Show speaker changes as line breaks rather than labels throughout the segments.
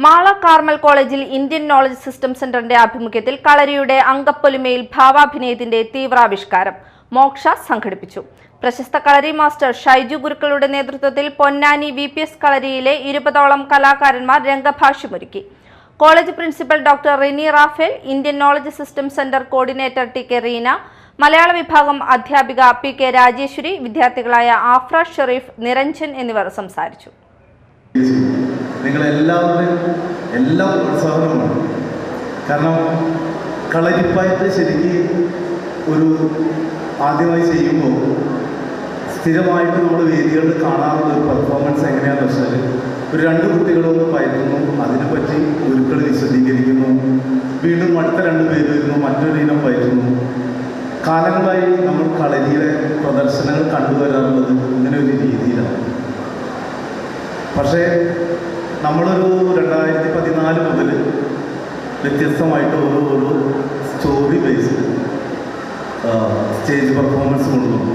Mala Carmel കോളേജിൽ Indian knowledge system സെന്ററിന്റെ ആഭിമുഖ്യത്തിൽ കളരിയുടെ അങ്കപ്പൊലിമയിൽ ഭാവാഭിനയത്തിന്റെ തീവ്രാവിഷ്കാരം മോക്ഷ സംഘടിപ്പിച്ചു. പ്രശസ്ത കളരി മാസ്റ്റർ ഷൈജു ഗുരുക്കളുടെ നേതൃത്വത്തിൽ പൊന്നാനി VPS കളരിയിലെ 20ഓളം കലാകാരന്മാർ രംഗഭാഷ്യമൊരുക്കി. College principal doctor Rini Raphael, Indian knowledge system centre coordinator TK Reena, മലയാള വിഭാഗം അധ്യാപിക PK രാജേശ്വരി, വിദ്യാർത്ഥികളായ ആഫ്ര ഷെരീഫ്, നിരഞ്ജൻ എന്നിവർ സംസാരിച്ചു.
നിങ്ങളെല്ലാവരുടെയും എല്ലാ പ്രോത്സാഹനവുമാണ്. കാരണം കളരിപ്പായിട്ട് ശരിക്കും ഒരു ആദ്യമായി ചെയ്യുമ്പോൾ സ്ഥിരമായിട്ട് നമ്മൾ വേദികളിൽ കാണാറുള്ള ഒരു പെർഫോമൻസ് എങ്ങനെയാണെന്ന് വെച്ചാൽ ഒരു 2 കുട്ടികളൊന്ന് പയറ്റുന്നു, അതിനെപ്പറ്റി ഗുരുക്കൾ വിശദീകരിക്കുന്നു, വീണ്ടും അടുത്ത 2 പേര് വരുന്നു, മറ്റൊരു ഇനം പയറ്റുന്നു. കാലങ്ങളായി നമ്മൾ കളരിയിലെ പ്രദർശനങ്ങൾ കണ്ടുവരാറുള്ളത് ഇങ്ങനെ ഒരു രീതിയിലാണ്. പക്ഷേ നമ്മളൊരു 2014 മുതൽ വ്യത്യസ്തമായിട്ട് ഓരോ സ്റ്റോറി ബേസ്ഡ് സ്റ്റേജ് പെർഫോമൻസ് കൊണ്ടുവന്നു.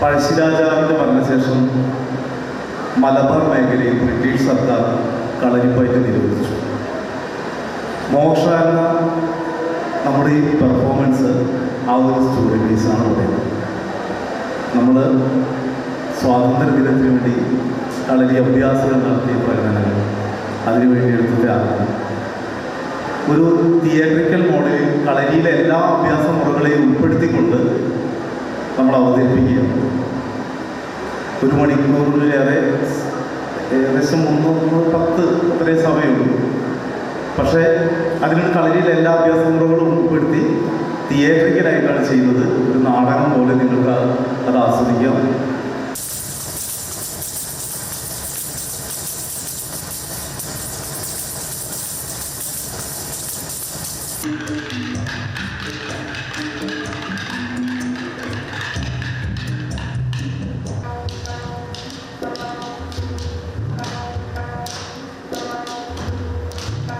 പഴശ്ശിരാജാവിൻ്റെ മരണശേഷം മലബാർ മേഖലയിൽ ബ്രിട്ടീഷ് സർക്കാർ കളരിപ്പയറ്റ് നിരോധിച്ചു. മോക്ഷ എന്ന നമ്മുടെ ഈ പെർഫോമൻസ് ആ ഒരു സ്റ്റോറി ബേസാണ് പറയുന്നത്. നമ്മൾ സ്വാതന്ത്ര്യ ദിനത്തിന് വേണ്ടി കളരി അഭ്യാസങ്ങൾ നടത്തിയ പ്രകടനങ്ങൾ, അതിനുവേണ്ടി എടുത്തിട്ടാണ് ഒരു തിയേറ്ററിക്കൽ മോഡലിൽ കളരിയിലെ എല്ലാ അഭ്യാസ മുറകളെയും ഉൾപ്പെടുത്തിക്കൊണ്ട് നമ്മൾ അവതരിപ്പിക്കുകയാണ്. 1 മണിക്കൂറിലേറെ, ഏകദേശം 310 അത്രയും സമയമുള്ളൂ. പക്ഷേ അതിനൊരു കളരിയിലെ എല്ലാ അഭ്യാസ മുറകളും ഉൾപ്പെടുത്തി തിയേറ്ററിക്കലായിട്ടാണ് ചെയ്യുന്നത്. ഒരു നാടകം പോലെ നിങ്ങൾക്ക് അത് ആസ്വദിക്കാം.